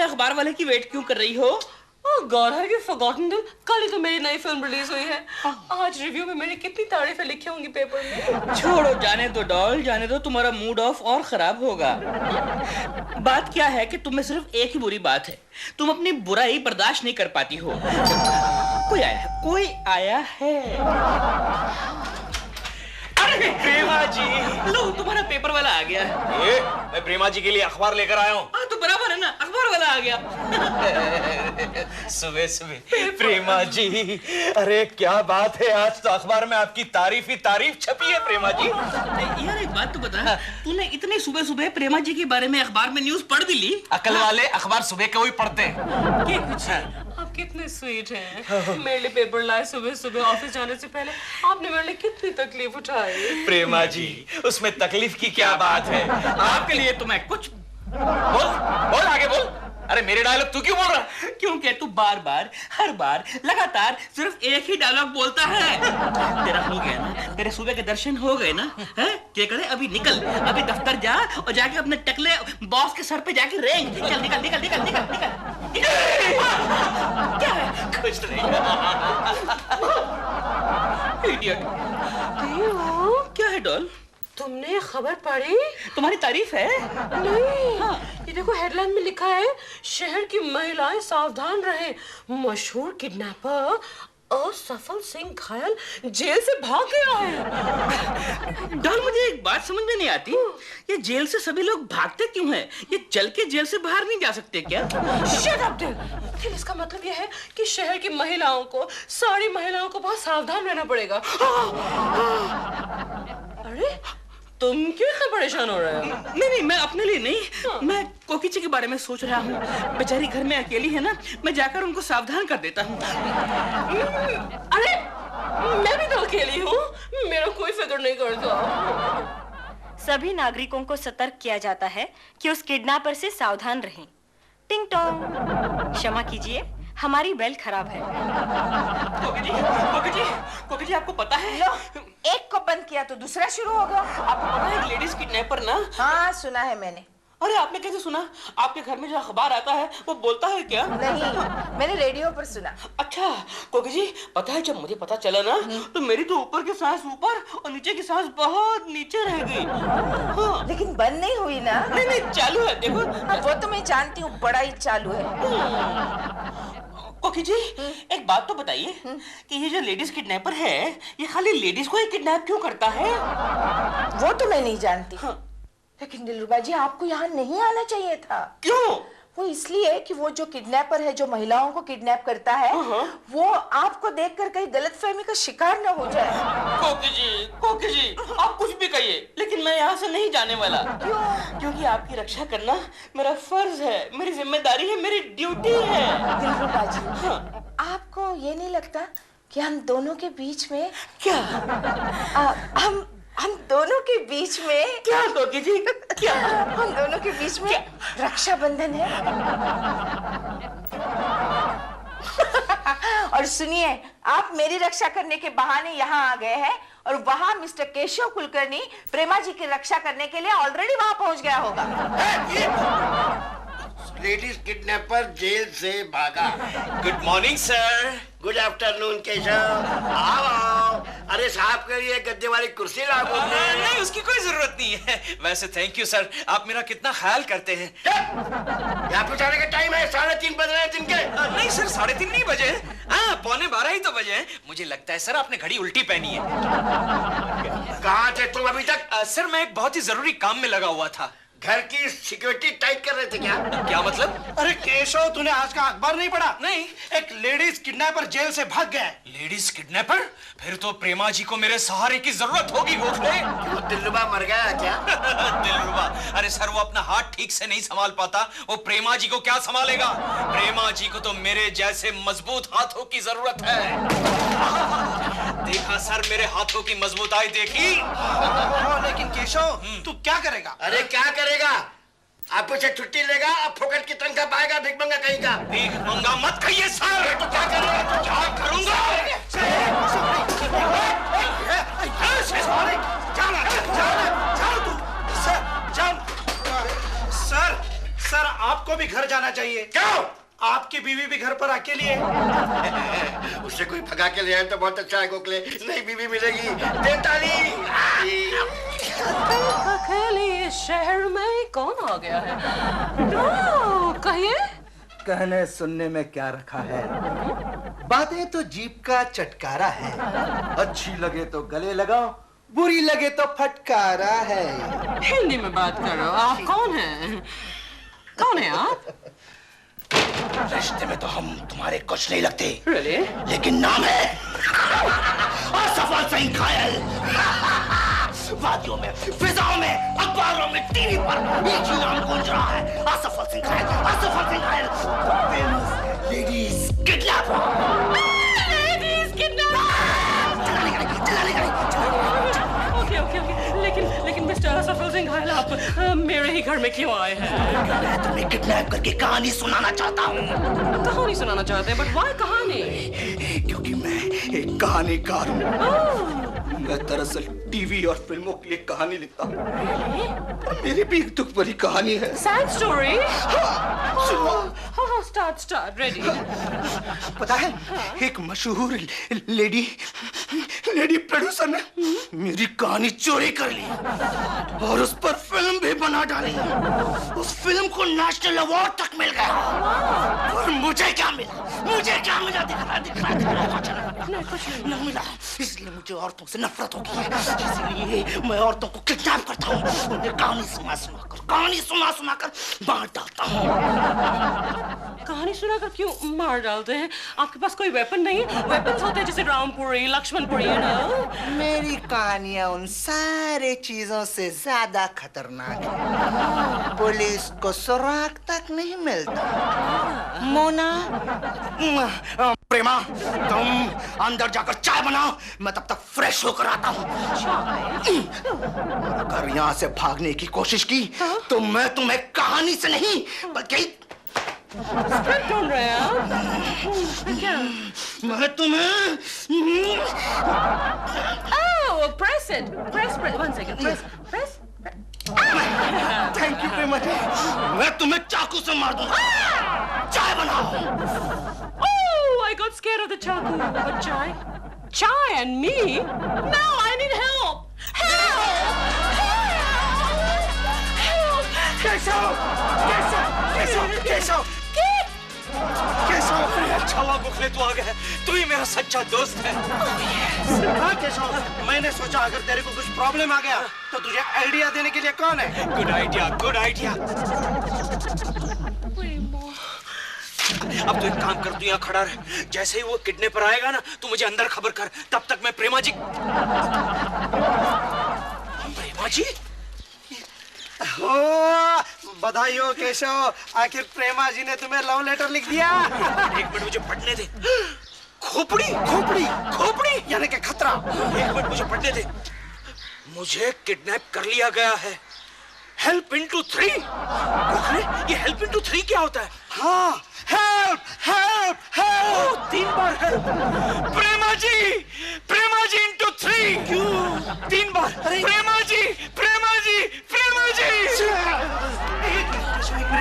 अखबार वाले की वेट क्यों कर रही हो? गौर है कि फॉरगॉटन दिल, कल ही तो मेरी नई फिल्म रिलीज हुई है। आज रिव्यू में मैंने कितनी तारीफें लिखी होंगी पेपर में। छोड़ो, जाने दो डॉल, जाने दो, तुम्हारा मूड ऑफ और खराब होगा। बात क्या है कि तुम में सिर्फ एक ही बुरी बात है, तुम अपनी बुराई बर्दाश्त नहीं कर पाती हो। कोई आया है। अरे प्रेमा जी, लो तुम्हारा पेपर वाला आ गया। मैं प्रेमा जी के लिए अखबार लेकर आया हूँ। तो बराबर है ना, अखबार वाला आ गया। सुबह सुबह प्रेमा जी, अरे क्या बात है, आज तो अखबार में आपकी तारीफ ही तारीफ छपी है प्रेमा जी। यार एक बात तो बता, तूने इतने सुबह सुबह प्रेमा जी के बारे में अखबार में न्यूज पढ़ भी ली? अकल वाले अखबार सुबह को ही पढ़ते हैं। आप कितने स्वीट हैं। मेरे लिए पेपर लाए सुबह सुबह, ऑफिस जाने से पहले आपने मेरे लिए कितनी तकलीफ उठाई। प्रेमा जी, उसमें तकलीफ की क्या बात है, आपके लिए तो मैं कुछ बोल आगे बोल। अरे मेरे डायलॉग तू क्यों बोल रहा? क्योंकि तू बार बार हर बार लगातार सिर्फ एक ही डायलॉग बोलता है। तेरा हो गया ना, तेरे सुबह के दर्शन हो गए ना, है? क्या करे, अभी निकल, अभी दफ्तर जा और जाके अपने टकले बॉस के सर पे जाके रेंग। निकल निकल निकल निकल निकल निकल। क्या है? कुछ नहीं। इडियट। क्या है डॉल? तुमने खबर पढ़ी? तुम्हारी तारीफ है? नहीं। ये देखो हेडलाइन में लिखा है, शहर की महिलाएं सावधान रहे, मशहूर किडनैपर असफल सिंह घायल जेल से भाग गया है। डॉल, मुझे एक बात समझ में नहीं आती, ये जेल से सभी लोग भागते क्यों हैं? ये चल के जेल से बाहर नहीं जा सकते क्या? शट अप दिल। इसका मतलब ये है कि शहर की महिलाओं को, सारी महिलाओं को बहुत सावधान रहना पड़ेगा। अरे तुम क्यों इतना परेशान हो रहे हो? नहीं, मैं अपने लिए नहीं, मैं कोकिची के बारे में सोच रहा हूँ। बेचारी घर में अकेली है ना, मैं जाकर उनको सावधान कर देता हूँ। अरे मैं भी तो अकेली हूँ, मेरा कोई फिक्र नहीं करता। सभी नागरिकों को सतर्क किया जाता है कि उस किडनैपर से सावधान रहें। टिंग टोंग, क्षमा कीजिए, हमारी बेल खराब है। कोकिची, आपको पता है? लो, एक को बंद किया तो दूसरा शुरू होगा। आपको पता है लेडीज किडनैपर ना? हाँ, सुना है मैंने। अरे आपने कैसे सुना? आपके घर में जो अखबार आता है वो बोलता है क्या? नहीं, मैंने रेडियो पर सुना। अच्छा कोकिची, पता है जब मुझे पता चला ना, तो मेरी तो ऊपर की सांस ऊपर और नीचे की सांस बहुत नीचे रह गई। हाँ। लेकिन बंद नहीं हुई ना? नहीं, चालू है, देखो। वो तो मैं जानती हूँ, बड़ा ही चालू है। कोकिची, एक बात तो बताइए कि ये जो लेडीज किडनैपर है, ये खाली लेडीज को ही किडनैप क्यों करता है? वो तो मैं नहीं जानती। लेकिन दिलरुबा जी, आपको यहाँ नहीं आना चाहिए था। क्यों? वो इसलिए कि वो जो किडनैपर है, जो महिलाओं को किडनैप करता है, वो आपको देखकर कहीं गलतफहमी का शिकार न हो जाए। कोकिची, आप कुछ भी कहिए, लेकिन मैं यहाँ से नहीं जाने वाला। क्यों? क्योंकि आपकी रक्षा करना मेरा फर्ज है, मेरी जिम्मेदारी है, मेरी ड्यूटी है। दिलरुबा जी, आपको ये नहीं लगता कि हम दोनों के बीच में क्या? हम दोनों के बीच में क्या कोकिची, क्या? हम दोनों के बीच में रक्षाबंधन है। और सुनिए, आप मेरी रक्षा करने के बहाने यहाँ आ गए हैं और वहाँ मिस्टर केशव कुलकर्णी प्रेमा जी की रक्षा करने के लिए ऑलरेडी वहाँ पहुँच गया होगा। लेडीज किडनैपर जेल से भागा। Good morning sir. Good afternoon Keshav. आओ। अरे साहब के लिए गद्दे वाली कुर्सी ला बोलते हैं। नहीं, उसकी कोई जरूरत नहीं है। वैसे थैंक यू सर, आप मेरा कितना ख्याल करते हैं। यहाँ पे जाने का टाइम है, 3:30 बज रहे हैं दिन के। नहीं सर, 3:30 नहीं बजे, हाँ 11:15 ही तो बजे हैं। मुझे लगता है सर आपने घड़ी उल्टी पहनी है। कहाँ थे तुम अभी तक? सर मैं एक बहुत ही जरूरी काम में लगा हुआ था। घर की सिक्योरिटी टाइट कर रहे थे क्या? क्या मतलब? अरे केशव, तूने आज का अखबार नहीं पढ़ा? नहीं। एक लेडीज किडनैपर जेल से भाग गया है। Ladies kidnapper? फिर तो प्रेमा जी को मेरे सहारे की जरूरत होगी। क्यों, दिलरुबा मर गया क्या? दिलरुबा? अरे सर वो अपना हाथ ठीक से नहीं संभाल पाता, वो प्रेमा जी को क्या संभालेगा? प्रेमा जी को तो मेरे जैसे मजबूत हाथों की जरूरत है। देखा सर, मेरे हाथों की मजबूताई देखी? लेकिन केशव, तू क्या करेगा? अरे क्या करेगा? आपको से छुट्टी लेगा, अब फोकट की तनख्वाह पाएगा, भिखमंगा कहीं का। भिखमंगा मत कहिए सर। तो क्या करेगा? तो क्या करूंगा? सर, आपको आपको भी घर जाना चाहिए। क्यों? आपकी बीवी भी घर पर अकेली है। उससे कोई भगा के ले आए तो बहुत अच्छा है गोखले, नई बीवी मिलेगी। दे ताली। अकेले इस शहर में कौन आ गया है? कहिए। कहने सुनने में क्या रखा है, बातें तो जीभ का चटकारा है। अच्छी लगे तो गले लगाओ, बुरी लगे तो फटकारा है। हिंदी में बात करो। आप कौन हैं? कौन है आप? रिश्ते में तो हम तुम्हारे कुछ नहीं लगते। Really? लेकिन नाम है असफल सिंह घायल। वादियों में, फिजाओं में, अखबारों में, टीवी पर एक ही नाम गूंज रहा है, असफल सिंह घायल, असफल सिंह घायल। Famous ladies kidnapper. Ladies kidnap। Okay. लेकिन मिस्टर सफल सिंह घायल, आप मेरे ही घर में क्यों आए हैं? मैं तुम्हें किडनैप करके कहानी सुनाना चाहता हूँ। कहानी सुनाना चाहते हैं, बट व्हाई कहानी? क्योंकि मैं एक कहानीकार हूँ। मैं दरअसल टीवी और फिल्मों के लिए कहानी लिखता हूँ। मेरी भी एक दुख भरी कहानी है। Sad story? सुनो। Start ready. पता है, एक मशहूर लेडी प्रोड्यूसर ने मेरी कहानी चोरी कर ली और उस पर फिल्म भी बना डाली। उस फिल्म को नेशनल अवार्ड तक मिल गया। और मुझे क्या मिला? कुछ नहीं मिला। इसलिए मुझे औरतों से नफरत होगी है। इसलिए मैं औरतों को किडनैप करता हूँ, उन्हें कहानी सुना कर मार डालता हूँ। कहानी सुनाकर क्यों मार डालते हैं? आपके पास कोई वेपन नहीं? वेपन्स होते हैं जैसे रामपुरी, लक्ष्मणपुरी, you know? मेरी कहानियां उन सारे चीजों से ज्यादा खतरनाक है। पुलिस को सुराग तक नहीं मिलता। मोना, प्रेमा, तुम अंदर जाकर चाय बनाओ, मैं तब तक फ्रेश होकर आता हूँ। अगर यहाँ से भागने की कोशिश की तो मैं तुम्हें कहानी से नहीं बल्कि स्क्रिप्ट ढूंढ रहे हैं आप? क्या? मैं तुम्हें Oh, press it. Press. 1 second. Press. Thank you Prema ji, मैं तुम्हें चाकू से मार दूंगा। चाय बनाओ। Oh, I got scared of the chaku. But Chai and me? No, I need help. Keshav, अच्छा हुआ गोखले तू आ गया। तू ही मेरा सच्चा दोस्त है। हाँ केशव, मैंने सोचा अगर तेरे को कुछ प्रॉब्लम आ गया तो तुझे आइडिया देने के लिए कौन है? Good idea. अब तो एक काम कर, तू यहाँ खड़ा रह। जैसे ही वो किडनैपर आएगा ना, तू मुझे अंदर खबर कर। तब तक मैं प्रेमा जी। बधाई हो केशव, आखिर प्रेमा जी ने तुम्हें लव लेटर लिख दिया। एक मिनट मुझे पढ़ने दे। खोपड़ी यानी कि खतरा। एक मिनट मुझे पढ़ने दे। मुझे किडनैप कर लिया गया है। Help into 3। ये हेल्प इनटू 3 क्या होता है? हाँ, हेल्प। 3 बार हेल्प। प्रेमा जी इनटू 3। क्यों 3 बार? प्रेमा जी।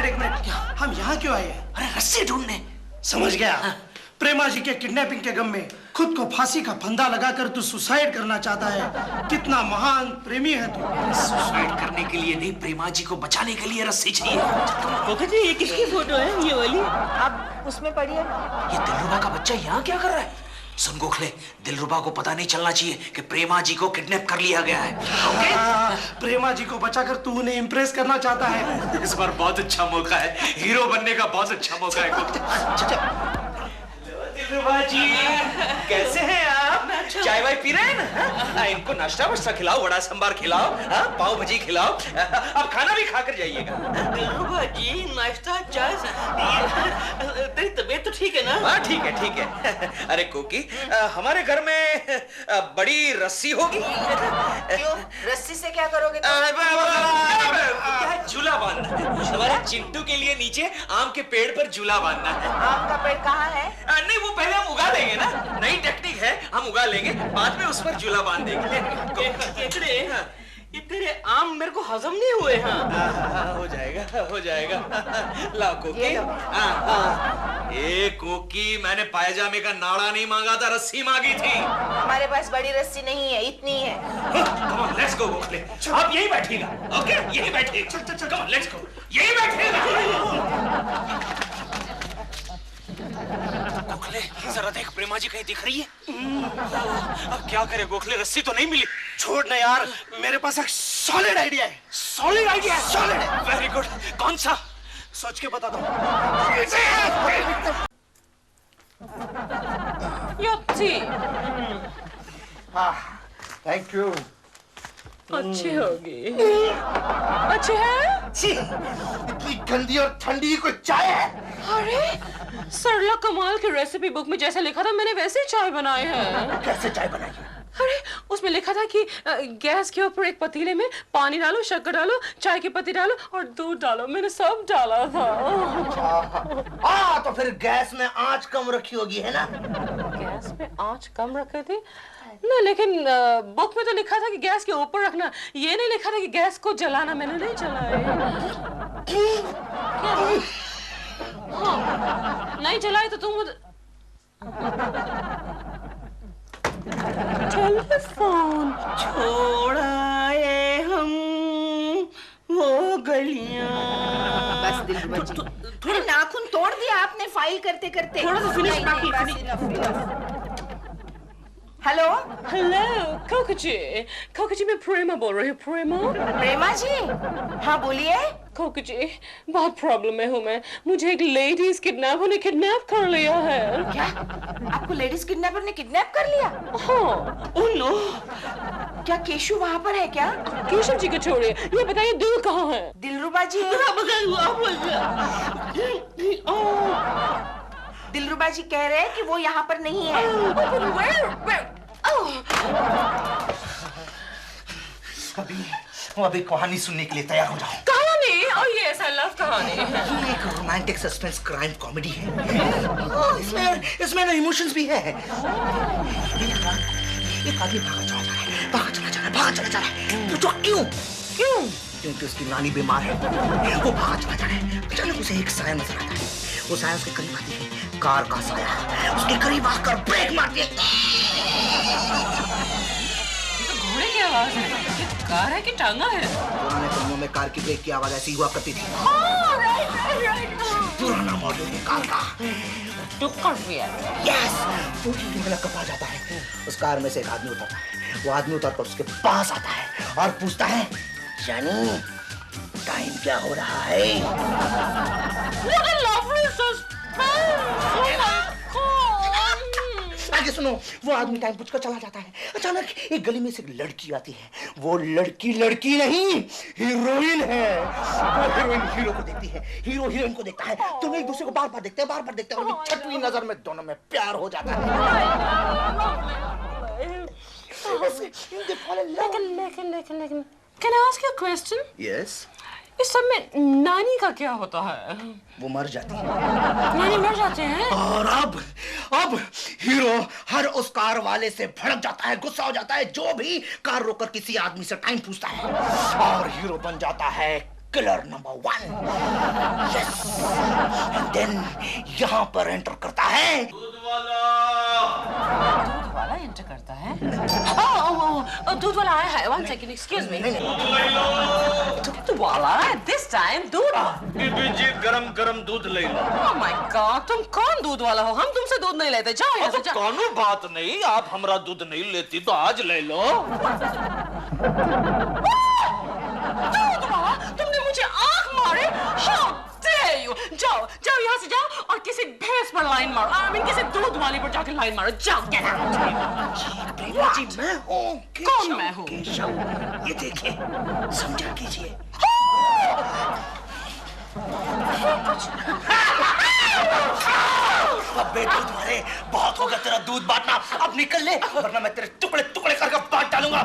एक मिनट, हम यहाँ क्यों आए हैं? अरे रस्सी ढूंढने। समझ गया। प्रेमा जी के किडनैपिंग के गम में खुद को फांसी का फंदा लगाकर तू सुसाइड करना चाहता है। कितना महान प्रेमी है तू। सुसाइड करने के लिए नहीं, प्रेमा जी को बचाने के लिए रस्सी चाहिए। ओके जी, ये किसकी फोटो है ये वाली? अब उसमें पढ़िए। ये दिलरुबा का बच्चा यहाँ क्या कर रहा है? सुन गोखले, दिलरुबा को पता नहीं चलना चाहिए कि प्रेमा जी को किडनैप कर लिया गया है। ओके? प्रेमा जी को बचाकर तू उन्हें इम्प्रेस करना चाहता है। इस बार बहुत अच्छा मौका है, हीरो बनने का बहुत अच्छा मौका है। दिलरुबा जी, कैसे हैं आप? चाय वाय पी रहे हैं ना? इनको नाश्ता वाश्ता खिलाओ, वड़ा सांबार खिलाओ, पाव भाजी खिलाओ। अब खाना भी खाकर जाइएगा। दिलरुबा जी, नाश्ता चाय तेरी तबीयत तो ठीक है ना? हाँ ठीक है। अरे कोकी, हमारे घर में बड़ी रस्सी होगी। क्यों? रस्सी से क्या करोगे? क्या झूला बांधना है? हमारे चिंटू के लिए नीचे आम के पेड़ पर झूला बांधना है। आम का पेड़ कहाँ है? नहीं, वो पहले हम उगा लेंगे ना। नई टेक्निक है, हम उगा लेंगे, बाद में उस पर झूला बांध देंगे। केकड़े, ये तेरे आम मेरे को हजम नहीं हुए। हाँ हो जाएगा हो जाएगा। ला कोकी। ए कोकी, मैंने पायजामे का नाड़ा नहीं मांगा था, रस्सी मांगी थी। हमारे पास बड़ी रस्सी नहीं है, इतनी है। Come on let's go Gokhale. आप यहीं बैठिएगा, ओके? यहीं बैठिए। चल चल चल, कम ऑन लेट्स गो। यहीं बैठिएगा। गोखले जरा देख, प्रेमा जी कहीं दिख रही है? अब क्या करे गोखले, रस्सी तो नहीं मिली। छोड़ ना यार, मेरे पास एक सॉलिड आइडिया है। सॉलिड आइडिया है? सॉलिड है, वेरी गुड। कौन सा? सोच के बताता हूँ। युक्ति थैंक यू। अच्छी होगी। अच्छी है? छी, इतनी गंदी और ठंडी कोई चाय है? अरे सरला कमाल की रेसिपी बुक में जैसे लिखा था मैंने वैसे ही चाय बनाई है। कैसे चाय बनाई है? अरे उसमें लिखा था कि गैस के ऊपर एक पतीले में पानी डालो, शक्कर डालो, चाय की पत्ती डालो और दूध डालो। मैंने सब डाला था। तो फिर गैस में आंच कम रखी होगी, है ना? गैस में आंच कम रखी थी ना, लेकिन बुक में तो लिखा था कि गैस के ऊपर रखना, ये नहीं लिखा था कि गैस को जलाना। मैंने नहीं जलाया। क्या? हाँ, नहीं जलाए तो तुम टेलीफोन छोड़ाए हम वो गलियां। बस दिलरुबा जी, थोड़ा नाखून तोड़ दिया आपने फाइल करते करते। थोड़ा सा फिनिश बाकी। हेलो हेलो कोकोजी, कोकोजी मैं प्रेमा बोल रही हूँ। प्रेमा जी? हाँ बोलिए। कोकोजी बहुत प्रॉब्लम में हूँ मैं। मुझे एक लेडीज किडनैपर ने किडनैप कर लिया है। क्या? आपको लेडीज किडनैपर ने किडनैप कर लिया? हाँ। Oh no. क्या केशु वहाँ पर है क्या? केशव जी को छोड़िए, ये बताइए दूर कहाँ है? दिलरुबा जी? दिलरुबा जी कह रहे हैं कि वो यहाँ पर नहीं है। अभी कहानी सुनने के लिए तैयार हो जाओ। कहानी? और ये ऐसा लव कहानी है? ये एक रोमांटिक सस्पेंस क्राइम कॉमेडी है। इसमें ना इमोशंस भी है। एक आदमी भागा चला जा रहा है। पूछो क्यों? क्योंकि उसकी नानी बीमार है। वो भागा चला जा रहा है। अचानक उसे एक साया नजर आता है। वो साया उसके करीब आती है। कार का साया उसके करीब आकर ब्रेक मारती है। घोड़े की आवाज है। कार है कि टांगा है? पुराने फिल्मों में कार की ब्रेक की आवाज ऐसी हुआ करती थी। पुराना मॉडल है कार का। यस, वो कपा जाता है। उस कार में से एक आदमी उतरता है। वो आदमी उतरकर उसके पास आता है और पूछता है, जानी टाइम क्या हो रहा है? आगे सुनो। वो आदमी टाइम पूछकर चला जाता है। अचानक एक गली में से एक लड़की आती है। वो लड़की नहीं, हीरोइन है। वो हीरोइन हीरो को देखती है, हीरो हीरोइन को देखता है। दोनों एक दूसरे को बार बार देखते हैं और छठवीं नजर में दोनों में प्यार हो जाता है। लेकिन Can I ask you a question? Yes. इस सब में नानी का क्या होता है? वो मर जाती है। नानी मर जाते हैं? और अब हीरो हर उस कार वाले से भड़क जाता है, गुस्सा हो जाता है, जो भी कार रोककर किसी आदमी से टाइम पूछता है, और हीरो बन जाता है killer number 1। Yes, and then यहाँ पर एंटर करता है दूध वाला एंटर करता है। दूध वाला आया है। 1 second, excuse me. दूध वाला this time दूध। जी गरम दूध ले लो। Oh my God, तुम कौन दूध वाला हो? हम तुमसे दूध नहीं लेते। जाओ यहाँ से जाओ। कानू बात नहीं, आप हमारा दूध नहीं लेती तो आज ले लो। दूध वाला, तुमने मुझे आंख मारे? How dare you? जाओ यहाँ से जाओ और किसी भैंस पर लाइन मारो। I mean किसी दूध वाली पर जाके लाइन मारो। जाओ, get out। जी मैं हूँ। कौन मैं हूँ? केशव, ये देखिए, समझा कीजिए। अबे दूध वाले, बहुत हो गया तेरा दूध बांटना। अब निकल ले, वरना मैं तेरे टुकड़े करके बांट डालूंगा।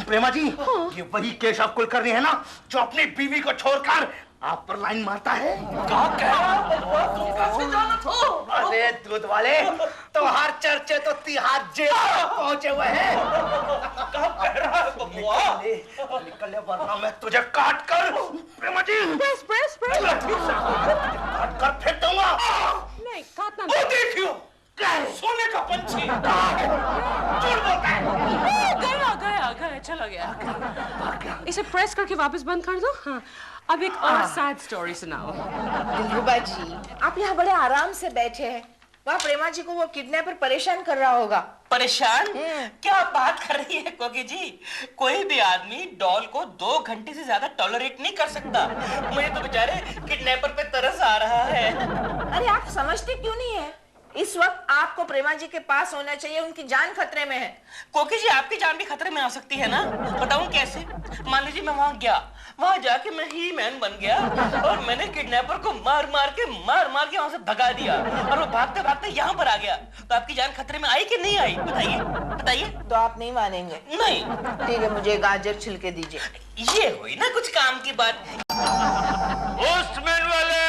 प्रेमा जी, ये वही केशव कुलकर्णी है ना, जो अपनी बीवी को छोड़कर आप पर लाइन मारता है? क्या कह रहा? अरे दूध वाले, तो हर चर्चे तो तिहाड़ जेल पहुंचे हुए हैं। निकल वरना मैं तुझे काट कर प्रेमा जी प्रेस काट कर फेंक दूंगा। नहीं काटना वो देखियो सोने का पंछी झूठ बोलता है। गया चला गया। इसे प्रेस करके वापस बंद कर दो। हाँ अब एक और सैड स्टोरी सुनाओ। दिलरुबा जी, आप यहाँ बड़े आराम से बैठे हैं, वहाँ प्रेमा जी को वो किडनैपर परेशान कर रहा होगा। परेशान? क्या बात कर रही है कोकी जी? कोई भी आदमी डॉल को 2 घंटे से ज्यादा टॉलरेट नहीं कर सकता। मुझे तो बेचारे किडनैपर पे तरस आ रहा है। अरे आप समझते क्यों नहीं है? इस वक्त आपको प्रेमा जी के पास होना चाहिए, उनकी जान खतरे में है। कोकी जी आपकी जान भी खतरे में आ सकती है ना? बताऊं कैसे? मान लीजिए मैं वहां गया, वहां जाके मैं ही मैन बन गया और मैंने किडनैपर को मार मार के वहां से भगा दिया और वो भागते भागते यहाँ पर आ गया, तो आपकी जान खतरे में आई कि नहीं आई? बताइए। तो आप नहीं मानेंगे? नहीं। ठीक है, मुझे गाजर छिलके दीजिए। ये हुई ना कुछ काम की बात। पोस्टमैन वाले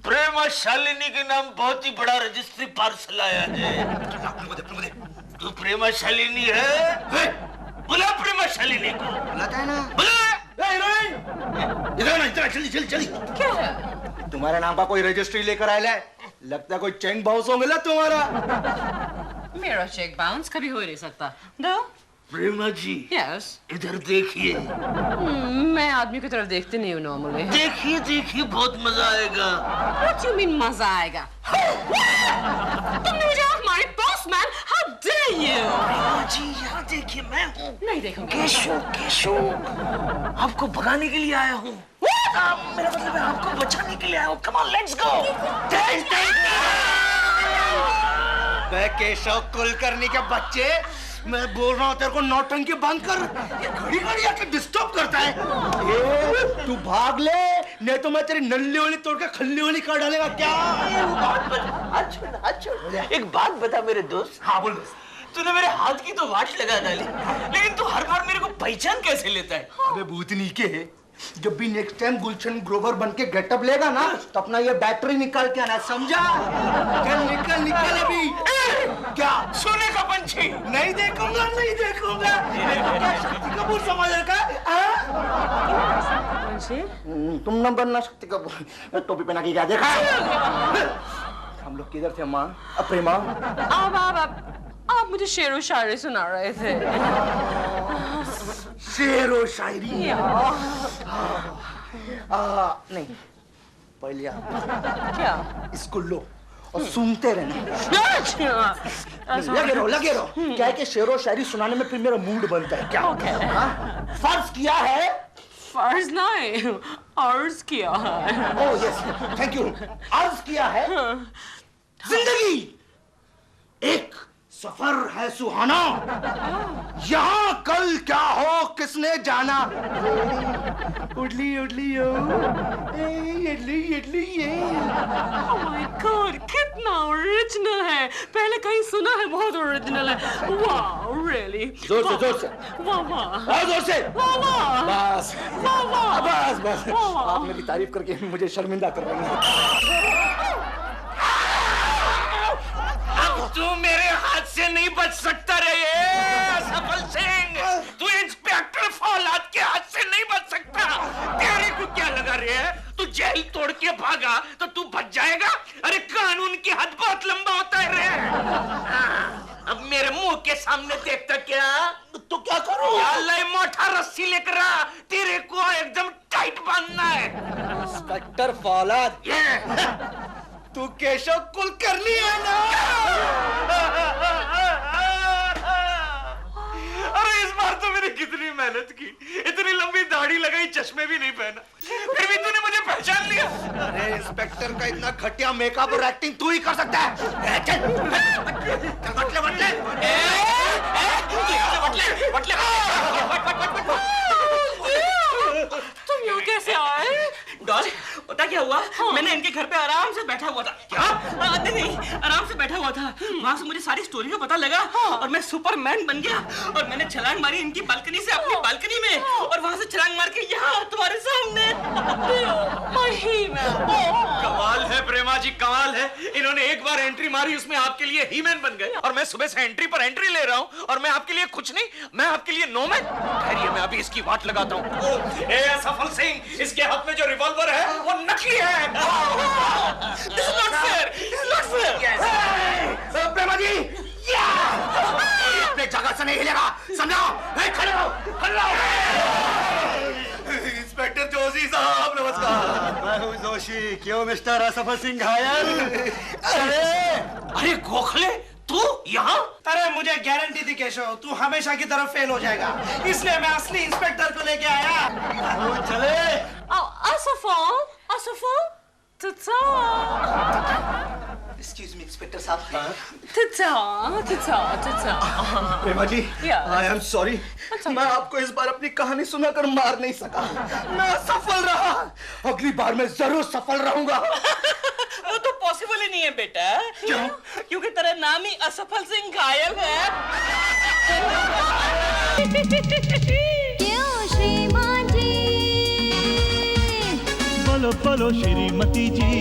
प्रेमा शालिनी के नाम बहुत ही बड़ा रजिस्ट्री पार्सल आया है। तू प्रेमा शालिनी है? बुला प्रेमा शालिनी को। बुलाता है ना? बुला। इधर चली। क्या है? तुम्हारे नाम का कोई रजिस्ट्री लेकर आया है? लगता है कोई चेक बाउंस हो मिला तुम्हारा। मेरा चेक बाउंस कभी हो ही नहीं सकता। दो। प्रेमा जी यस। इधर देखिए। मैं आदमी की तरफ देखती नहीं हूँ नॉर्मली। देखिए बहुत मजा आएगा। What do you mean मजा आएगा? तुमने मुझे हमारे पोस्टमैन, how dare you? जी यहाँ देखिए, मैं हूँ नहीं देखूंगी। केशव आपको भगाने के लिए आया हूँ। मेरा मतलब है आपको बचाने के लिए आया हूँ। Come on let's go. Keshav Kulkarni के बच्चे, मैं बोल रहा हूँ तेरे को नौटंकी बंद कर। ये घड़ी आके डिस्टर्ब करता है। तू भाग ले, नहीं तो मैं तेरी नल्ली वाली तोड़ के खल्ली वाली कर डालेगा। क्या? एक बात बता मेरे दोस्त। हाँ बोल। तूने मेरे हाथ की तो वाच लगा डाली, लेकिन तू हर बार मेरे को पहचान कैसे लेता है? अबे भूतनी के, जब भी नेक्स्ट टाइम गुलशन ग्रोवर बन के गेटअप लेगा ना, तो अपना ये बैटरी निकाल के आना, समझा? निकल अभी। क्या? सोने का पंछी। नहीं देखूंगा। क्या शक्ति कपूर समझ रखा? तुम न बनना शक्ति कपूर। टोपी पहना के क्या देखा? हम लोग किधर थे माँ? प्रेमा, आप मुझे शेरो शायरी सुना रहे थे। शेरो शायरी? नहीं, पहले आप क्या? इसको लो और सुनते रहना। लगे रहो। क्या है कि शेरो शायरी सुनाने में फिर मेरा मूड बनता है। क्या? फर्ज किया है। फर्ज नहीं, अर्ज किया है। Oh yes, thank you. अर्ज किया है। जिंदगी एक सफर है सुहाना, यहाँ कल क्या हो किसने जाना। उडली यो, इडली ये। Oh my God, कितना ओरिजिनल है। पहले कहीं सुना है, बहुत ओरिजिनल है। वाह, really? जोर से। वाह। जोर से। बस। बस। वाह। आप मेरी तारीफ करके मुझे शर्मिंदा कर रही हैं। तू मेरे हाथ से नहीं बच सकता रे सफल सिंह। तू इंस्पेक्टर फौलाद के हाथ से नहीं बच सकता। तेरे को क्या लगा रे? तू जेल तोड़ के भागा तो तू बच जाएगा? अरे कानून की हद बहुत लंबा होता है रे। अब मेरे मुंह के सामने देखता क्या? तो क्या करूं? अल्लाह मोटा रस्सी लेकर आ, तेरे को एकदम टाइट बांधना है। इंस्पेक्टर फौलाद, तू केशव कुलकर्णी है ना? अरे इस बार तो मैंने कितनी मेहनत की, इतनी लंबी दाढ़ी लगाई, चश्मे भी नहीं पहना, फिर भी तूने मुझे पहचान लिया। अरे इंस्पेक्टर का इतना घटिया मेकअप और एक्टिंग तू ही कर सकता है। चल बटले। तुम यहाँ कैसे आए? डॉल, पता क्या हुआ मैंने इनके घर पे आराम से बैठा हुआ था। क्या? नहीं, आराम से बैठा हुआ था। वहाँ से मुझे सारी स्टोरी का पता लगा और मैं सुपरमैन बन गया और मैंने छलांग मारी इनकी बालकनी से अपनी बालकनी में और वहाँ से छलांग मार के यहाँ तुम्हारे सामने। कमाल है प्रेमा जी, कमाल है। इन्होंने एक बार एंट्री मारी, उसमें आपके लिए हीमैन बन गए और मैं सुबह से एंट्री पर एंट्री ले रहा हूँ और मैं आपके लिए कुछ नहीं, मैं आपके लिए नोमैन। खैर मैं अभी इसकी वाट लगाता हूँ। सफल सिंह, इसके हाथ में जो रिवॉल्वर है वो नकली है। This is not fair. This is not fair. प्रेमा जी, इतने जगह से नहीं हिलेगा, समझो? खड़े रहो, खड़े रहो। इंस्पेक्टर जोशी साहब नमस्कार। मैं हूँ जोशी। क्यों मिस्टर असफल सिंह घायल? अरे गोखले, तू यहाँ? अरे मुझे गारंटी थी केशव, तू हमेशा की तरफ फेल हो जाएगा, इसलिए मैं असली इंस्पेक्टर को लेके आया। चले। असफल, तथा एक्सक्यूज मी इंस्पेक्टर साहब। प्रेमा जी, आई एम सॉरी, मैं आपको इस बार अपनी कहानी सुनाकर मार नहीं सका। मैं असफल रहा, अगली बार मैं जरूर सफल रहूंगा। वो तो पॉसिबल ही नहीं है बेटा। क्यों? क्योंकि तेरा नाम ही असफल सिंह घायल है। क्यों श्रीमान जी? बोलो बोलो श्रीमती जी।